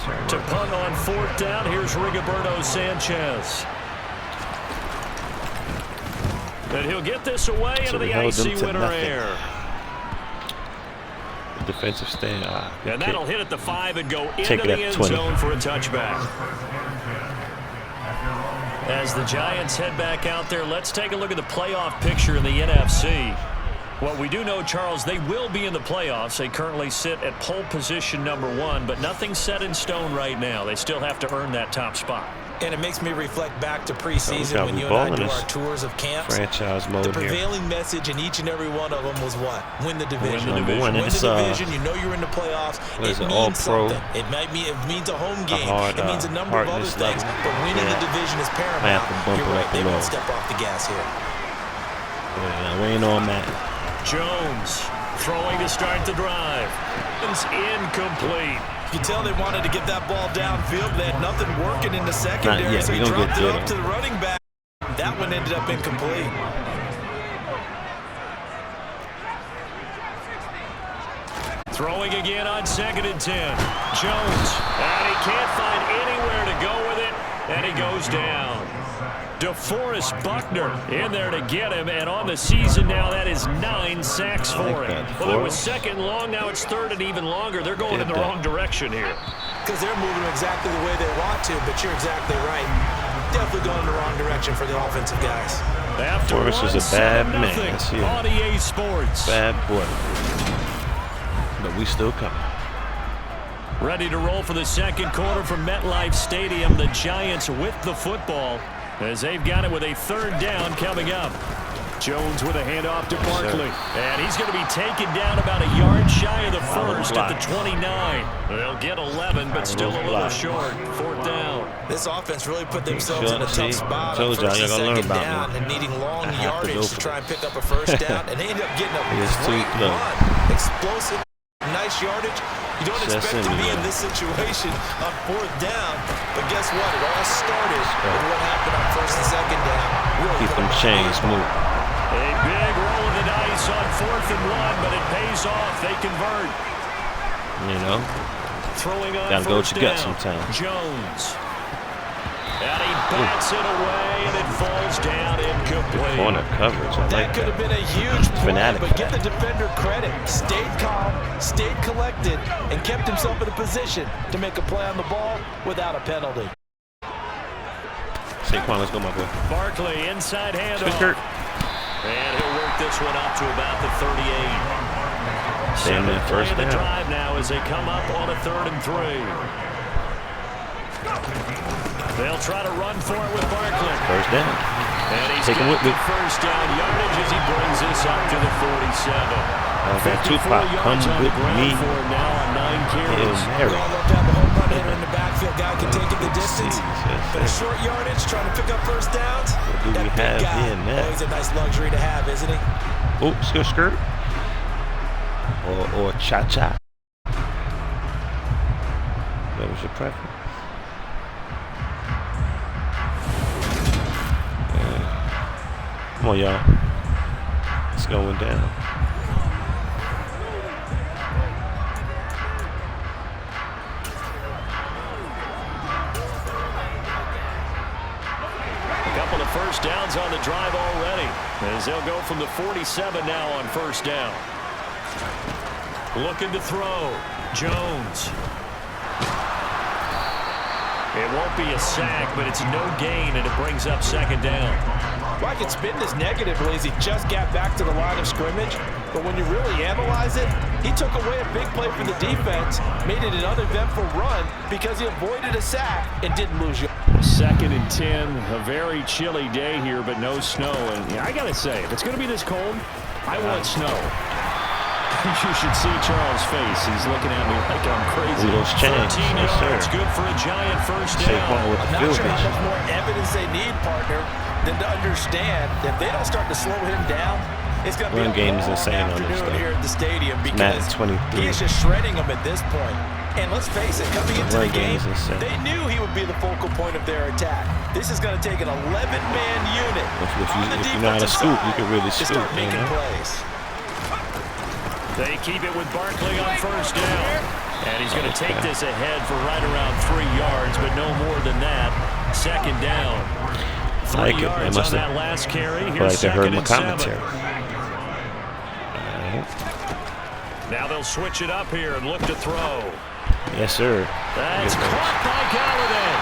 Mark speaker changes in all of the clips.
Speaker 1: To punt on 4th down, here's Rigoberto Sanchez. And he'll get this away into the icy winter air.
Speaker 2: The defensive stand.
Speaker 1: And that'll hit at the 5 and go into the end zone for a touchback. As the Giants head back out there, let's take a look at the playoff picture in the NFC. Well, we do know, Charles, they will be in the playoffs. They currently sit at pole position #1, but nothing's set in stone right now. They still have to earn that top spot.
Speaker 3: And it makes me reflect back to preseason when you and I do our tours of camps.
Speaker 2: Franchise mode.
Speaker 3: The prevailing message in each and every one of them was what? Win the division.
Speaker 2: Win
Speaker 3: the division. You know you're in the playoffs. It means something. It means a home game. It means a number of other things. But winning the division is paramount. You're right. They won't step off the gas here.
Speaker 2: Yeah, we ain't on that.
Speaker 1: Jones throwing to start the drive. It's incomplete.
Speaker 3: You can tell they wanted to get that ball downfield. They had nothing working in the secondary, so he dropped it up to the running back. That one ended up incomplete.
Speaker 1: Throwing again on 2nd and 10. Jones, and he can't find anywhere to go with it, and he goes down. DeForest Buckner in there to get him, and on the season now, that is 9 sacks for him. Well, it was 2nd and long, now it's 3rd and even longer. They're going in the wrong direction here.
Speaker 3: Because they're moving exactly the way they want to, but you're exactly right. Definitely going in the wrong direction for the offensive guys.
Speaker 2: Forrest is a bad man.
Speaker 1: On EA Sports.
Speaker 2: Bad boy. But we still coming.
Speaker 1: Ready to roll for the 2nd quarter from MetLife Stadium. The Giants with the football, as they've got it with a 3rd down coming up. Jones with a handoff to Barkley. And he's going to be taken down about a yard shy of the 1st at the 29. They'll get 11, but still a little short. 4th down.
Speaker 3: This offense really put themselves in a tough spot on 1st and 2nd down and needing long yardage to try and pick up a 1st down. And they ended up getting a great run. Explosive, nice yardage. You don't expect to be in this situation on 4th down, but guess what? It all started with what happened on 1st and 2nd down. Really
Speaker 2: keep them chains moving.
Speaker 1: A big roll of the dice on 4th and 1, but it pays off. They convert.
Speaker 2: You know,
Speaker 1: throwing on
Speaker 2: gotta go with your gut sometimes.
Speaker 1: Jones. And he bats it away, and it falls down incomplete.
Speaker 2: Corner coverage.
Speaker 3: That could have been a huge play, but give the defender credit. Stayed calm, stayed collected, and kept himself in a position to make a play on the ball without a penalty.
Speaker 2: Saquon, let's go, my boy.
Speaker 1: Barkley, inside handoff. And he'll work this one up to about the 38.
Speaker 2: Staying in first down.
Speaker 1: The drive now as they come up on a 3rd and 3. They'll try to run for it with Barkley.
Speaker 2: 1st down.
Speaker 1: And he's
Speaker 2: taking with me.
Speaker 1: 1st down yardage as he brings this up to the 47.
Speaker 2: That Tupac, come with me.
Speaker 1: Now on 9 carries.
Speaker 3: We all love to have a home run hitter in the backfield. Guy can take it the distance. But a short yardage, trying to pick up 1st downs.
Speaker 2: What do we have here now?
Speaker 3: Oh, he's a nice luxury to have, isn't he?
Speaker 2: Oh, skirt. Or cha-cha. That was your preference. Come on, y'all. It's going down.
Speaker 1: A couple of 1st downs on the drive already, as they'll go from the 47 now on 1st down. Looking to throw. Jones. It won't be a sack, but it's no gain, and it brings up 2nd down.
Speaker 3: Well, I can spin this negatively as he just got back to the line of scrimmage, but when you really analyze it, he took away a big play for the defense, made it an uneventful run because he avoided a sack and didn't lose you.
Speaker 1: 2nd and 10, a very chilly day here, but no snow. And I got to say, if it's going to be this cold, I want snow. You should see Charles' face. He's looking at me like I'm crazy.
Speaker 2: Those chains, yes, sir.
Speaker 1: It's good for a Giant 1st down.
Speaker 3: I'm not sure how much more evidence they need, partner, than to understand that if they don't start to slow him down, it's going to be a
Speaker 2: game is insane on this
Speaker 3: afternoon here at the stadium because
Speaker 2: 23.
Speaker 3: he is just shredding them at this point. And let's face it, coming into the game, they knew he would be the focal point of their attack. This is going to take an 11-man unit on the defensive side
Speaker 2: you can really
Speaker 3: to start making plays.
Speaker 1: They keep it with Barkley on 1st down. And he's going to take this ahead for right around 3 yards, but no more than that. Second down. 3 yards on that last carry. Here's second and 7. Now they'll switch it up here and look to throw.
Speaker 2: Yes, sir.
Speaker 1: That's caught by Galladay.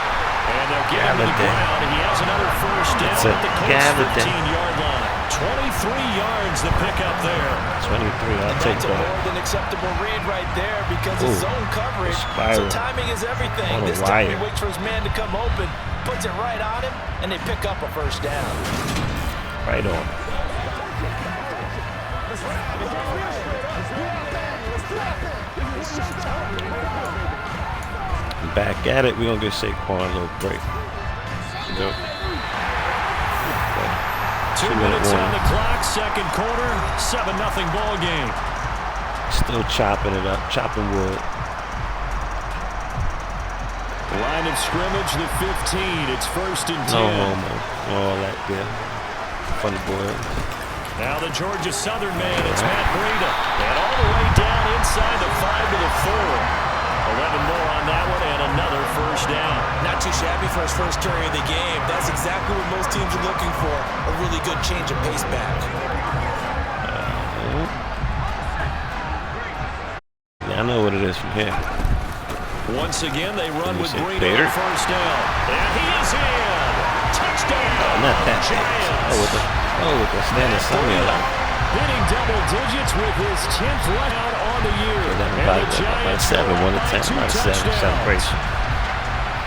Speaker 1: And they'll get him to the ground. He has another first down at the Colts 15-yard line. 23 yards the pickup there. 23,
Speaker 3: I'll take that. That's a more than acceptable read right there because of zone coverage. So timing is everything. This time he waits for his man to come open, puts it right on him, and they pick up a first down.
Speaker 2: Right on. Back at it. We're going to give Saquon a little break. Go.
Speaker 1: 2 minutes on the clock, second quarter, 7-0 ball game.
Speaker 2: Still chopping it up, chopping wood.
Speaker 1: Line of scrimmage, the 15. It's first and 10.
Speaker 2: All that good. Funny boy.
Speaker 1: Now the Georgia Southern man, it's Matt Breida. And all the way down inside the 5 to the 4. 11 more on that one and another first down.
Speaker 3: Not too shabby for his first carry of the game. That's exactly what most teams are looking for. A really good change of pace back.
Speaker 2: Yeah, I know what it is from here.
Speaker 1: Once again, they run with Breida on first down. And he is in. Touchdown.
Speaker 2: Not that Giants. With the standing Samuel.
Speaker 1: Hitting double digits with his 10th run out on the year.
Speaker 2: About 7, 1 to 10, about 7 celebration.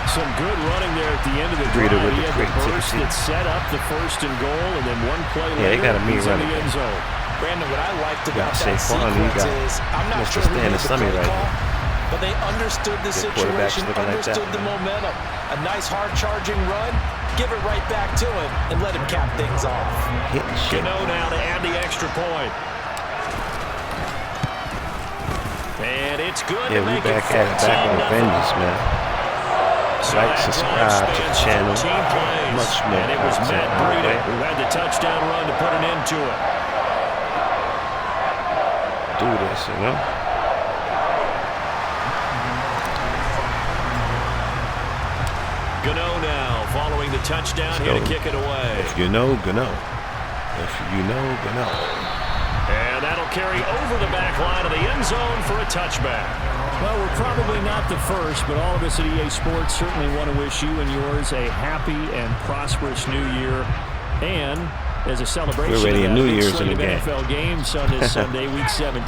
Speaker 1: Some good running there at the end of the drive. He had the burst that set up the first and goal, and then one play later,
Speaker 2: they got a mean
Speaker 1: he's in the end zone.
Speaker 3: Brandon, what I liked about that sequence is, I'm not sure who made the play call, but they understood the situation, understood the momentum. A nice hard-charging run, give it right back to him, and let him cap things off.
Speaker 1: Gano now to add the extra point. And it's good to make it 14-0.
Speaker 2: Back on Vengeance, man. Like, subscribe to the channel. Much more.
Speaker 1: And it was Matt Breida who had the touchdown run to put an end to it.
Speaker 2: Do this, you know?
Speaker 1: Gano now following the touchdown here to kick it away.
Speaker 2: If you know, Gano. If you know, Gano.
Speaker 1: And that'll carry over the back line of the end zone for a touchback. Well, we're probably not the first, but all of us at EA Sports certainly want to wish you and yours a happy and prosperous new year. And as a celebration,
Speaker 2: we're ready a New Year's in the game.
Speaker 1: NFL games on this Sunday, Week 17.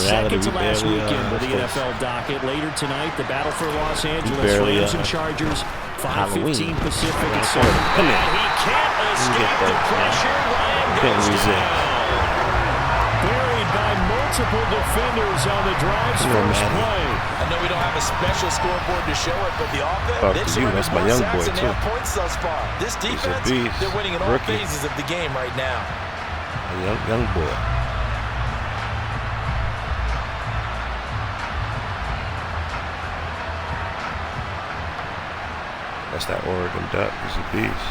Speaker 1: Second to last weekend with the NFL docket. Later tonight, the battle for Los Angeles Rams and Chargers. 5:15 Pacific at 7.
Speaker 2: Come here.
Speaker 1: He can't escape the pressure. Ryan goes down. Buried by multiple defenders on the drive's first play.
Speaker 3: I know we don't have a special scoreboard to show it, but the offense,
Speaker 2: that's my young boy too.
Speaker 3: Points thus far. This defense, they're winning in all phases of the game right now.
Speaker 2: A young boy. That's that Oregon Duck. He's a beast.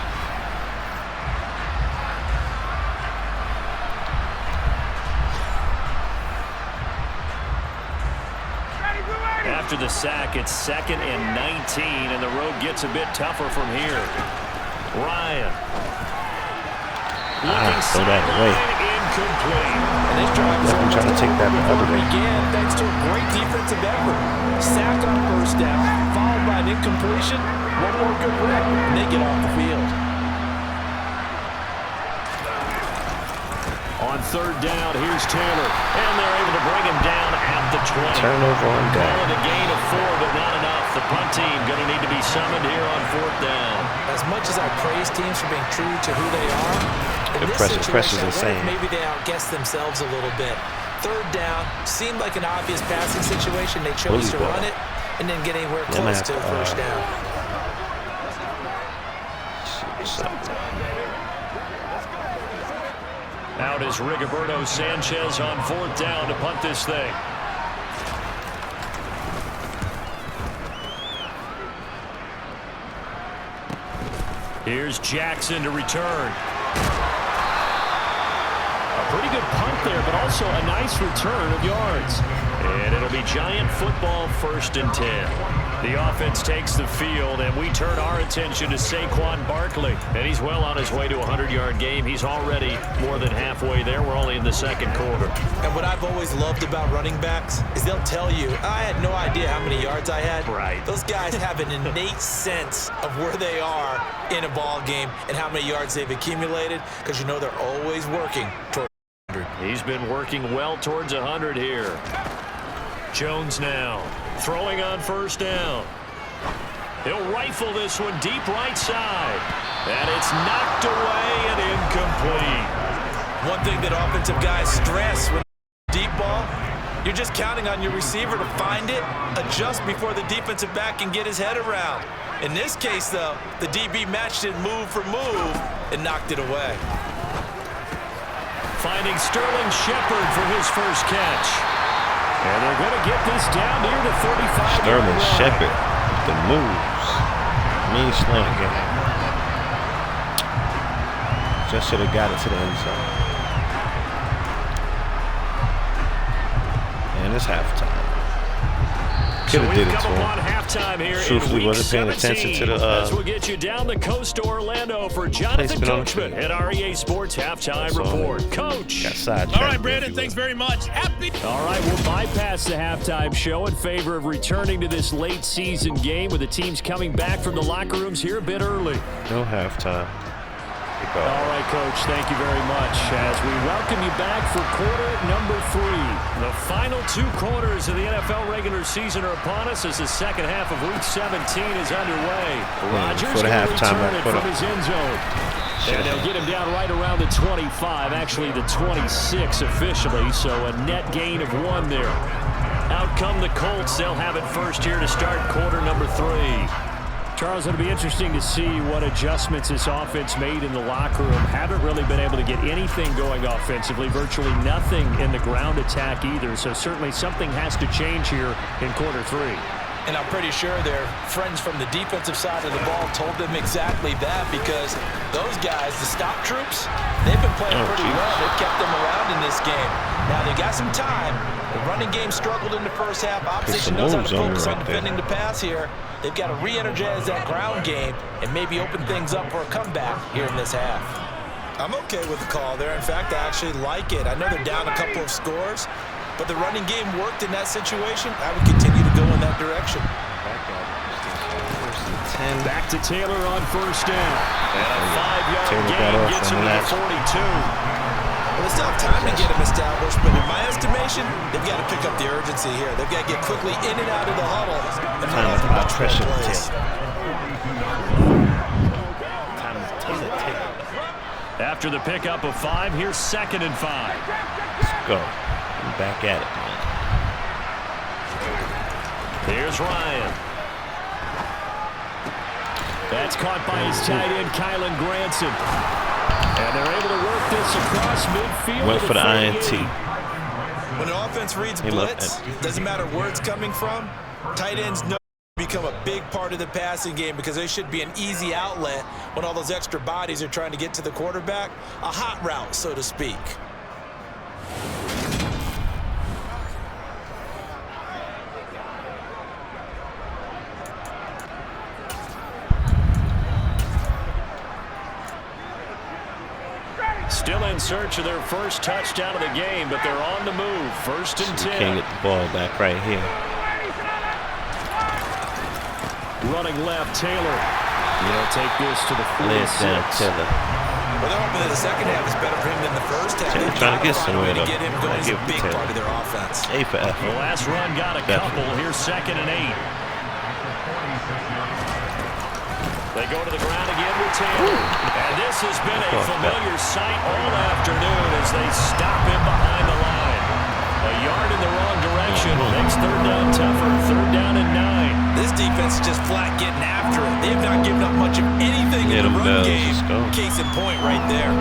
Speaker 1: After the sack, it's 2nd and 19, and the road gets a bit tougher from here. Ryan.
Speaker 2: Throw that away.
Speaker 1: Incomplete.
Speaker 3: And this drive is
Speaker 2: trying to take that the other way.
Speaker 3: Began thanks to a great defensive effort. Sack on first down, followed by an incompletion. One more good rep, and they get off the field.
Speaker 1: On third down, here's Taylor. And they're able to bring him down at the 20.
Speaker 2: Turnover on down.
Speaker 1: Calling a gain of 4, but not enough. The punt team going to need to be summoned here on 4th down.
Speaker 3: As much as I praise teams for being true to who they are, in this situation, maybe they outguessed themselves a little bit. Third down seemed like an obvious passing situation. They chose to run it and didn't get anywhere close to the first down.
Speaker 1: Out is Rigoberto Sanchez on 4th down to punt this thing. Here's Jackson to return. A pretty good good punt there, but also a nice return of yards. And it'll be Giant football, 1st and 10. The offense takes the field, and we turn our attention to Saquon Barkley. And he's well on his way to a 100-yard game. He's already more than halfway there. We're only in the 2nd quarter.
Speaker 3: And what I've always loved about running backs is they'll tell you, I had no idea how many yards I had.
Speaker 1: Right.
Speaker 3: Those guys have an innate sense of where they are in a ball game and how many yards they've accumulated, because you know they're always working toward 100.
Speaker 1: He's been working well towards 100 here. Jones now throwing on 1st down. He'll rifle this one deep right side. And it's knocked away and incomplete.
Speaker 3: One thing that offensive guys stress when deep ball, you're just counting on your receiver to find it, adjust before the defensive back can get his head around. In this case, though, the DB matched it move for move and knocked it away.
Speaker 1: Finding Sterling Shepard for his first catch. And they're going to get this down near the 35.
Speaker 2: Sterling Shepard, the moves. Mean slant game. Just should have got it to the end zone. And it's halftime. Could have did it to him. Truthfully, wasn't paying attention to the
Speaker 1: we'll get you down the coast to Orlando for Jonathan Coachman at our EA Sports Halftime Report. Coach.
Speaker 2: Got sidetracked.
Speaker 4: All right, Brandon, thanks very much.
Speaker 1: All right, we'll bypass the halftime show in favor of returning to this late season game with the teams coming back from the locker rooms here a bit early.
Speaker 2: No halftime.
Speaker 1: All right, Coach, thank you very much as we welcome you back for quarter number 3. The final 2 quarters of the NFL regular season are upon us as the second half of Week 17 is underway. Rodgers going to return it from his end zone. And they'll get him down right around the 25, actually the 26 officially, so a net gain of 1 there. Out come the Colts. They'll have it first here to start quarter number 3. Charles, it'll be interesting to see what adjustments this offense made in the locker room. Haven't really been able to get anything going offensively, virtually nothing in the ground attack either. So certainly something has to change here in quarter 3.
Speaker 3: And I'm pretty sure their friends from the defensive side of the ball told them exactly that, because those guys, the stop troops, they've been playing pretty well. They've kept them around in this game. Now they got some time. The running game struggled in the first half. Opposition knows how to focus on defending the pass here. They've got to re-energize that ground game and maybe open things up for a comeback here in this half. I'm okay with the call there. In fact, I actually like it. I know they're down a couple of scores, but the running game worked in that situation. I would continue to go in that direction.
Speaker 1: Back to Taylor on 1st down. And a 5-yard gain gets him to the 42.
Speaker 3: Well, they still have time to get him established, but in my estimation, they've got to pick up the urgency here. They've got to get quickly in and out of the huddle and run off the much pressure plays.
Speaker 1: After the pickup of 5, here's 2nd and 5.
Speaker 2: Let's go. I'm back at it, man.
Speaker 1: Here's Ryan. That's caught by his tight end, Kylan Granson. And they're able to work this across midfield.
Speaker 2: Went for the INT.
Speaker 3: When an offense reads blitz, doesn't matter where it's coming from, tight ends know become a big part of the passing game because they should be an easy outlet when all those extra bodies are trying to get to the quarterback. A hot route, so to speak.
Speaker 1: Still in search of their first touchdown of the game, but they're on the move. 1st and 10.
Speaker 2: Can't get the ball back right here.
Speaker 1: Running left, Taylor. He'll take this to the 46.
Speaker 2: Taylor.
Speaker 3: Well, they're hoping that the second half is better for him than the first half.
Speaker 2: Taylor trying to get somewhere, though.
Speaker 3: Get him going is a big part of their offense.
Speaker 2: A for effort.
Speaker 1: The last run got a couple. Here's 2nd and 8. They go to the ground again with Taylor. And this has been a familiar sight all afternoon as they stop him behind the line. A yard in the wrong direction makes 3rd down tougher. 3rd down and 9.
Speaker 3: This defense is just flat getting after it. They have not given up much of anything in the run game. Case in point right there.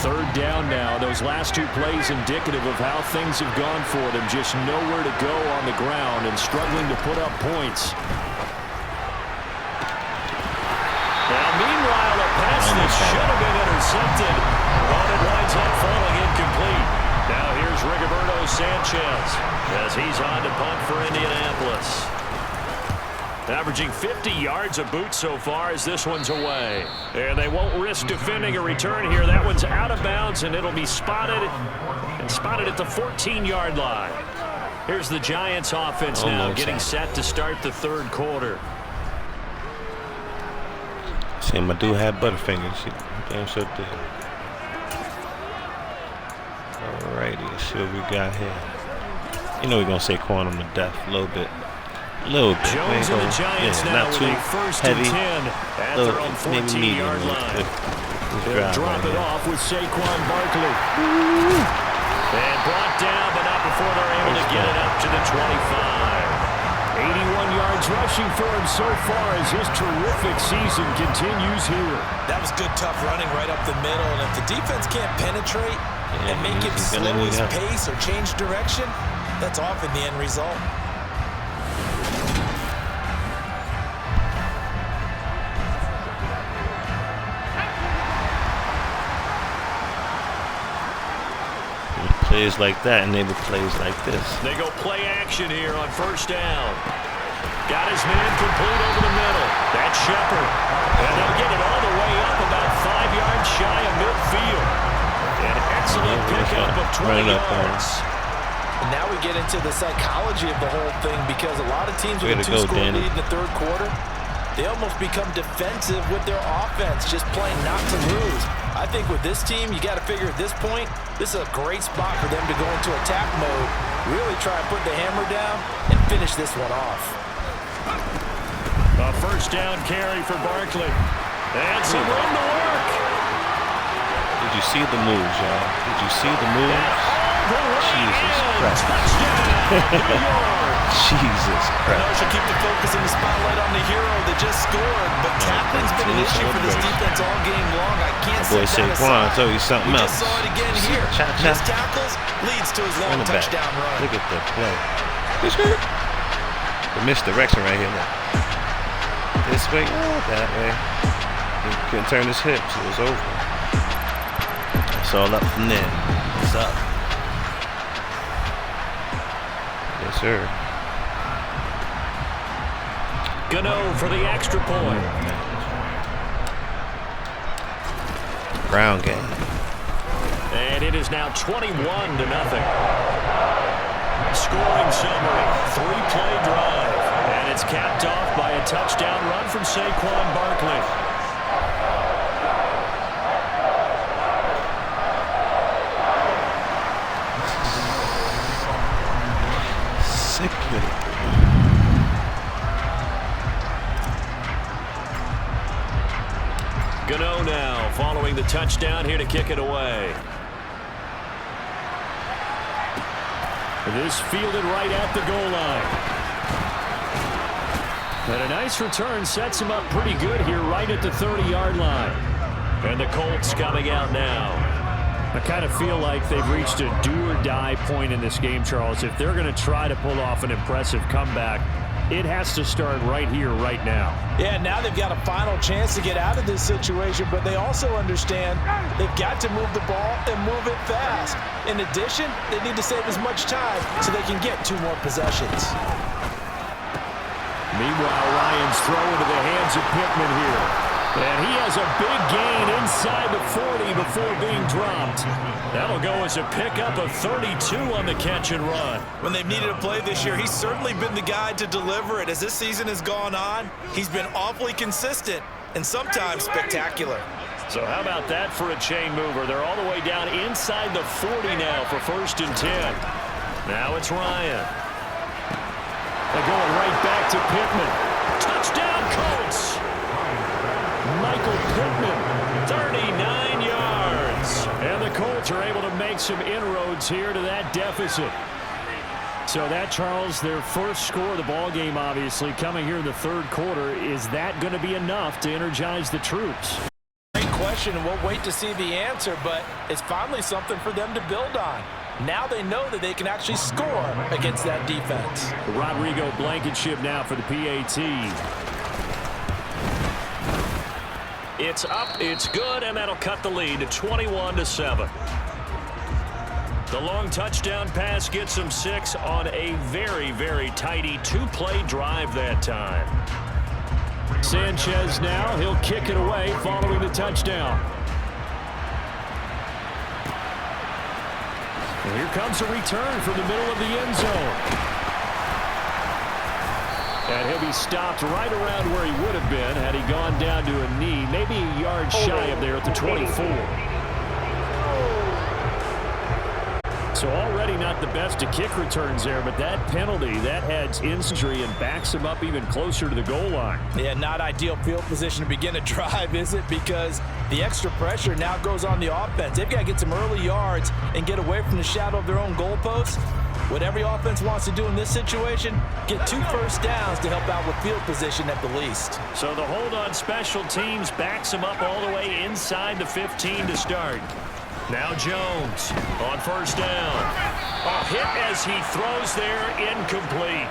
Speaker 1: Third down now. Those last 2 plays indicative of how things have gone for them. Just nowhere to go on the ground and struggling to put up points. should have been intercepted, but it winds up falling incomplete. Now here's Rigoberto Sanchez as he's on to punt for Indianapolis. Averaging 50 yards a boot so far as this one's away. And they won't risk defending a return here. That one's out of bounds, and it'll be spotted at the 14-yard line. Here's the Giants offense now getting set to start the third quarter.
Speaker 2: See, my dude had Butterfingers. He damn sure did. Alrighty, let's see what we got here. You know we're going to say Quan him to death a little bit. A little bit.
Speaker 1: Jones and the Giants now
Speaker 2: not
Speaker 1: with
Speaker 2: too
Speaker 1: a first
Speaker 2: heavy.
Speaker 1: and 10 at their own 14-yard line. They'll drop it off with Saquon Barkley. And brought down, but not before they're able to get it up to the 25. 81 yards rushing for him so far as his terrific season continues here.
Speaker 3: That was good, tough running right up the middle. And if the defense can't penetrate and make him slow his pace or change direction, that's often the end result.
Speaker 2: Plays like that, and they would plays like this.
Speaker 1: They go play action here on first down. Got his man complete over the middle. That's Shepard. And they'll get it all the way up about 5 yards shy of midfield. An excellent pickup of 20 yards.
Speaker 3: And now we get into the psychology of the whole thing, because a lot of teams with a two-score lead in the third quarter, they almost become defensive with their offense, just playing not to lose. I think with this team, you got to figure at this point, this is a great spot for them to go into attack mode, really try and put the hammer down and finish this one off.
Speaker 1: A first down carry for Barkley. And some room to work.
Speaker 2: Did you see the moves, y'all? Did you see the moves? Jesus Christ. Jesus Christ.
Speaker 3: Should keep the focus and the spotlight on the hero that just scored, but tackling's been an issue for this defense all game long. I can't set that aside.
Speaker 2: I told you something else.
Speaker 3: We just saw it again here. Missed tackles leads to his long touchdown run.
Speaker 2: Look at the play. The misdirection right here. This way, that way. He couldn't turn his hips. It was over. It's all up from there. What's up? Yes, sir.
Speaker 1: Gano for the extra point.
Speaker 2: Ground game.
Speaker 1: And it is now 21-0. Scoring summary, 3-play drive. And it's capped off by a touchdown run from Saquon Barkley. Gano now following the touchdown here to kick it away. This fielded right at the goal line. And a nice return sets him up pretty good here right at the 30-yard line. And the Colts coming out now. I kind of feel like they've reached a do-or-die point in this game, Charles. If they're going to try to pull off an impressive comeback, it has to start right here, right now.
Speaker 3: Yeah, now they've got a final chance to get out of this situation, but they also understand they've got to move the ball and move it fast. In addition, they need to save as much time so they can get 2 more possessions.
Speaker 1: Meanwhile, Ryan's throw into the hands of Pittman here. And he has a big gain inside the 40 before being dropped. That'll go as a pickup of 32 on the catch and run.
Speaker 3: When they've needed a play this year, he's certainly been the guy to deliver it. As this season has gone on, he's been awfully consistent and sometimes spectacular.
Speaker 1: So how about that for a chain mover? They're all the way down inside the 40 now for 1st and 10. Now it's Ryan. They're going right back to Pittman. Touchdown, Colts! Michael Pittman, 39 yards. And the Colts are able to make some inroads here to that deficit. So that, Charles, their first score of the ball game, obviously, coming here in the third quarter. Is that going to be enough to energize the troops?
Speaker 3: Great question, and we'll wait to see the answer, but it's finally something for them to build on. Now they know that they can actually score against that defense.
Speaker 1: Rodrigo Blankenship now for the PAT. It's up, it's good, and that'll cut the lead to 21-7. The long touchdown pass gets them 6 on a very, very tidy 2-play drive that time. Sanchez now, he'll kick it away following the touchdown. And here comes a return from the middle of the end zone. And he'll be stopped right around where he would have been had he gone down to a knee, maybe a yard shy of there at the 24. So already not the best of kick returns there, but that penalty, that adds injury and backs him up even closer to the goal line.
Speaker 3: Yeah, not ideal field position to begin a drive, is it? Because the extra pressure now goes on the offense. They've got to get some early yards and get away from the shadow of their own goalpost. What every offense wants to do in this situation, get 2 first downs to help out with field position at the least.
Speaker 1: So the hold on special teams backs him up all the way inside the 15 to start. Now Jones on first down. A hit as he throws there, incomplete.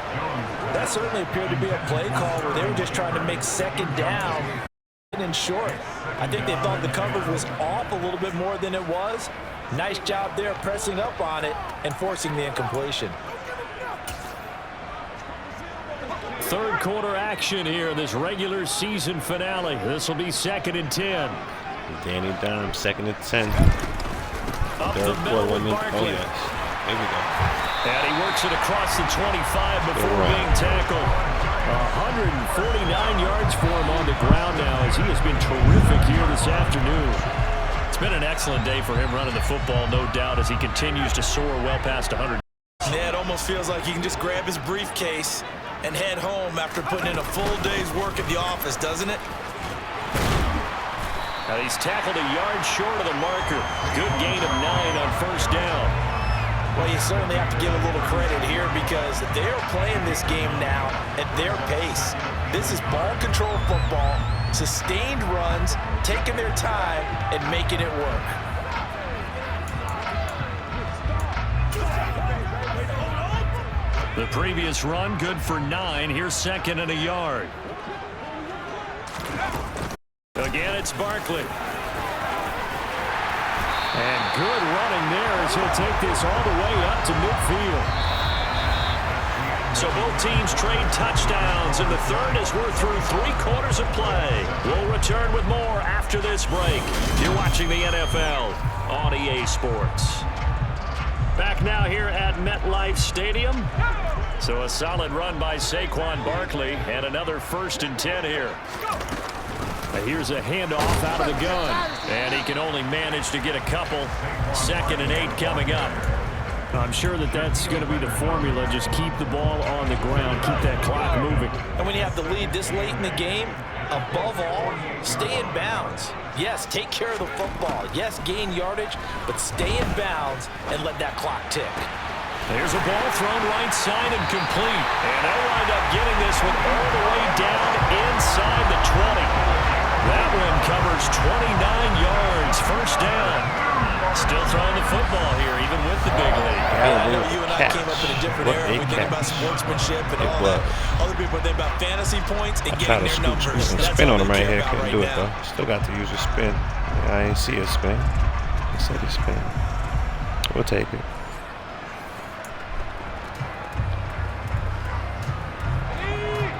Speaker 3: That certainly appeared to be a play call where they were just trying to make second down and short. I think they thought the coverage was off a little bit more than it was. Nice job there pressing up on it and forcing the incompletion.
Speaker 1: Third quarter action here in this regular season finale. This will be 2nd and 10.
Speaker 2: Danny Dunham, 2nd and 10.
Speaker 1: Up the middle with Barkley.
Speaker 2: Oh, yes. There we go.
Speaker 1: And he works it across the 25 before being tackled. 149 yards for him on the ground now as he has been terrific here this afternoon. It's been an excellent day for him running the football, no doubt, as he continues to soar well past 100.
Speaker 3: Yeah, it almost feels like he can just grab his briefcase and head home after putting in a full day's work at the office, doesn't it?
Speaker 1: Now he's tackled a yard short of the marker. Good gain of 9 on first down.
Speaker 3: Well, you certainly have to give a little credit here because they're playing this game now at their pace. This is ball control football, sustained runs, taking their time and making it work.
Speaker 1: The previous run good for 9. Here's 2nd and a yard. Again, it's Barkley. And good running there as he'll take this all the way up to midfield. So both teams trade touchdowns in the third as we're through 3 quarters of play. We'll return with more after this break. You're watching the NFL on EA Sports. Back now here at MetLife Stadium. So a solid run by Saquon Barkley and another 1st and 10 here. Here's a handoff out of the gun. And he can only manage to get a couple. 2nd and 8 coming up. I'm sure that that's going to be the formula. Just keep the ball on the ground. Keep that clock moving.
Speaker 3: And when you have the lead this late in the game, above all, stay in bounds. Yes, take care of the football. Yes, gain yardage, but stay in bounds and let that clock tick.
Speaker 1: There's a ball thrown right side and complete. And they'll wind up getting this one all the way down inside the 20. That one covers 29 yards. First down. Still throwing the football here, even with the big league.
Speaker 3: I know you and I came up in a different era. We think about sportsmanship and all that. Other people think about fantasy points and getting their numbers.
Speaker 2: Spin on him right here. Couldn't do it, though. Still got to use a spin. I ain't see a spin. He said he spin. We'll take it.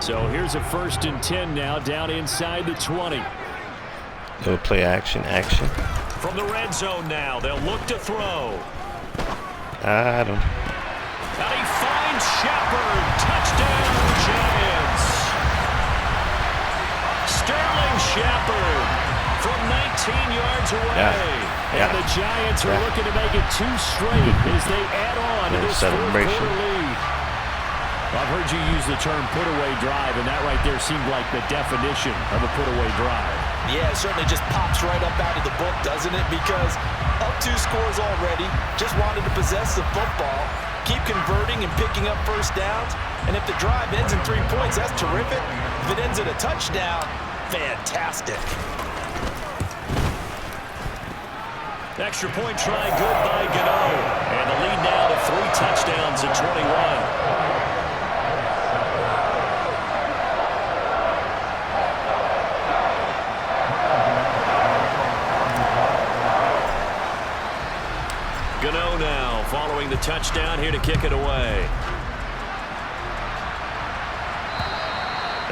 Speaker 1: So here's a 1st and 10 now, down inside the 20.
Speaker 2: They'll play action.
Speaker 1: From the red zone now, they'll look to throw.
Speaker 2: And
Speaker 1: he finds Shepard. Touchdown, Giants. Sterling Shepard from 19 yards away. And the Giants are looking to make it 2 straight as they add on to this 4th quarter lead. I've heard you use the term put-away drive, and that right there seemed like the definition of a put-away drive.
Speaker 3: Yeah, it certainly just pops right up out of the book, doesn't it? Because up 2 scores already, just wanted to possess the football, keep converting and picking up first downs, and if the drive ends in 3 points, that's terrific. If it ends in a touchdown, fantastic.
Speaker 1: Extra point try good by Gano, and the lead now to 3 touchdowns at 21. getting the touchdown here to kick it away.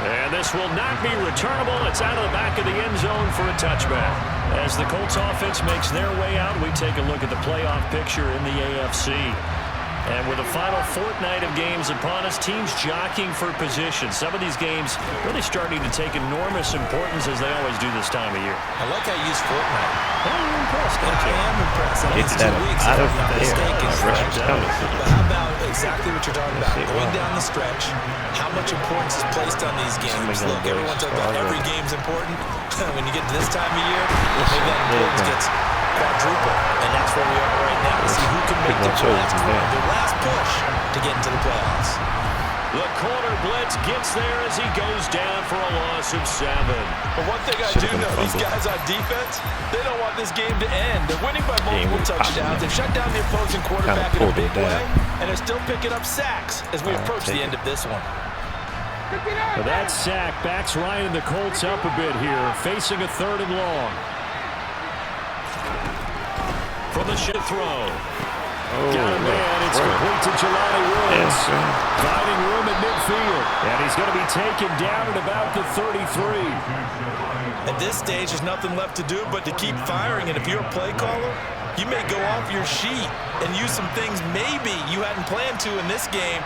Speaker 1: And this will not be returnable. It's out of the back of the end zone for a touchback. As the Colts offense makes their way out, we take a look at the playoff picture in the AFC. And with the final fortnight of games upon us, teams jockeying for position. Some of these games really starting to take enormous importance as they always do this time of year.
Speaker 3: I like how you use fortnight.
Speaker 1: You're impressed, aren't you?
Speaker 3: I am impressed.
Speaker 2: It's that out of there.
Speaker 3: But how about exactly what you're talking about? Going down the stretch, how much importance is placed on these games. Look, everyone talks about every game's important. When you get to this time of year, maybe that importance gets quadruple. And that's where we are right now to see who can make the last push to get into the playoffs.
Speaker 1: The corner blitz gets there as he goes down for a loss of 7.
Speaker 4: But one thing I do know, these guys on defense, they don't want this game to end. They're winning by multiple touchdowns. They've shut down the opposing quarterback in a big way, and they're still picking up sacks as we approach the end of this one.
Speaker 1: Well, that sack backs Ryan and the Colts up a bit here, facing a 3rd and long. From the shit throw. Got a man. It's complete to Jelani Woods. Finding room at midfield. And he's going to be taken down at about the 33.
Speaker 3: At this stage, there's nothing left to do but to keep firing. And if you're a play caller, you may go off your sheet and use some things maybe you hadn't planned to in this game.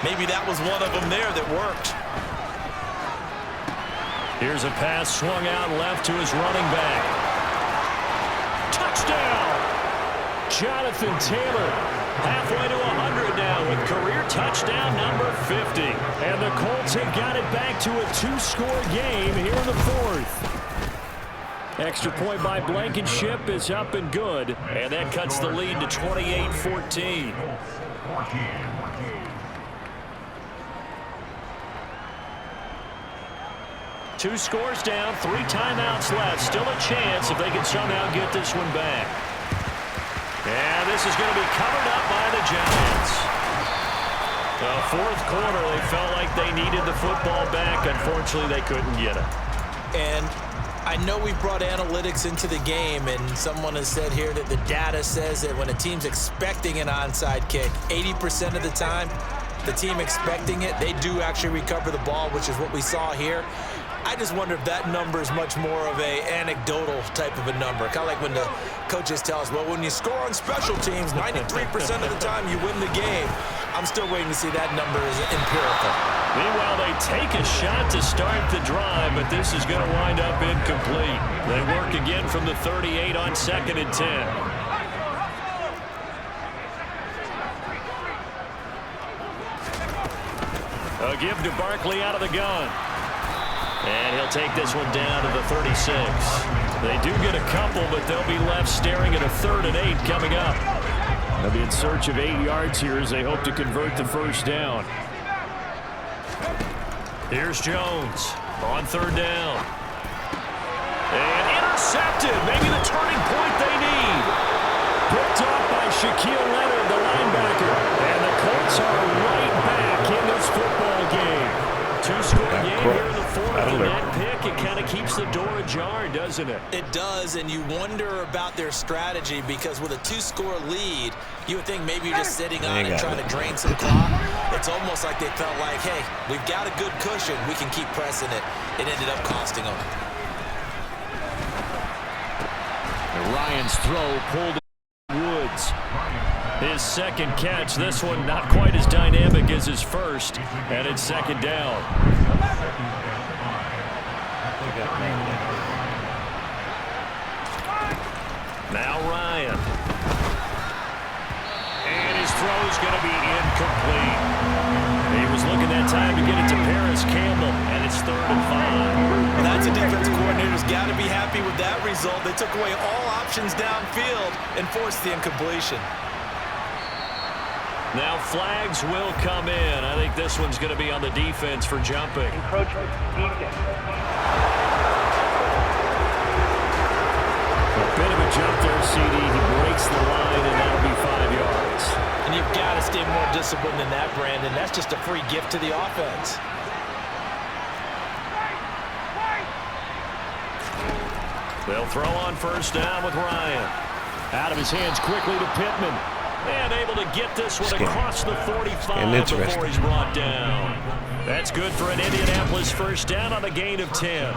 Speaker 3: Maybe that was one of them there that worked.
Speaker 1: Here's a pass swung out left to his running back. Touchdown! Jonathan Taylor, halfway to 100 now with career touchdown number 50. And the Colts have got it back to a 2-score game here in the 4th. Extra point by Blankenship is up and good. And that cuts the lead to 28-14. Two scores down, 3 timeouts left. Still a chance if they can somehow get this one back. And this is going to be covered up by the Giants. The 4th quarter, they felt like they needed the football back. Unfortunately, they couldn't get it.
Speaker 3: And I know we brought analytics into the game, and someone has said here that the data says that when a team's expecting an onside kick, 80% of the time, the team expecting it, they do actually recover the ball, which is what we saw here. I just wonder if that number is much more of a anecdotal type of a number. Kind of like when the coaches tell us, well, when you score on special teams, 93% of the time you win the game. I'm still waiting to see that number is empirical.
Speaker 1: Meanwhile, they take a shot to start the drive, but this is going to wind up incomplete. They work again from the 38 on 2nd and 10. A give to Barkley out of the gun. And he'll take this one down to the 36. They do get a couple, but they'll be left staring at a 3rd and 8 coming up. They'll be in search of 8 yards here as they hope to convert the 1st down. Here's Jones on 3rd down. And intercepted. Maybe the turning point they need. Picked off by Shaquille Leonard, the linebacker. And the Colts are right back in this football game. 2-score game here in the 4th. And that pick, it kind of keeps the door ajar, doesn't it?
Speaker 3: It does, and you wonder about their strategy because with a 2-score lead, you would think maybe you're just sitting on it trying to drain some clock. It's almost like they felt like, hey, we've got a good cushion. We can keep pressing it. It ended up costing them.
Speaker 1: And Ryan's throw pulled Woods. His 2nd catch. This one not quite as dynamic as his 1st, and it's 2nd down. Now Ryan. And his throw is going to be incomplete. He was looking that time to get it to Paris Campbell, and it's 3rd and 5.
Speaker 3: Well, that's a defensive coordinator's got to be happy with that result. They took away all options downfield and forced the incompletion.
Speaker 1: Now flags will come in. I think this one's going to be on the defense for jumping.
Speaker 5: Encroachment, defense.
Speaker 1: A bit of a jump there, CD. He breaks the line, and that'll be 5 yards.
Speaker 3: And you've got to stay more disciplined than that, Brandon. That's just a free gift to the offense.
Speaker 1: They'll throw on 1st down with Ryan. Out of his hands quickly to Pittman. And able to get this one across the 45 before he's brought down. That's good for an Indianapolis first down on a gain of 10.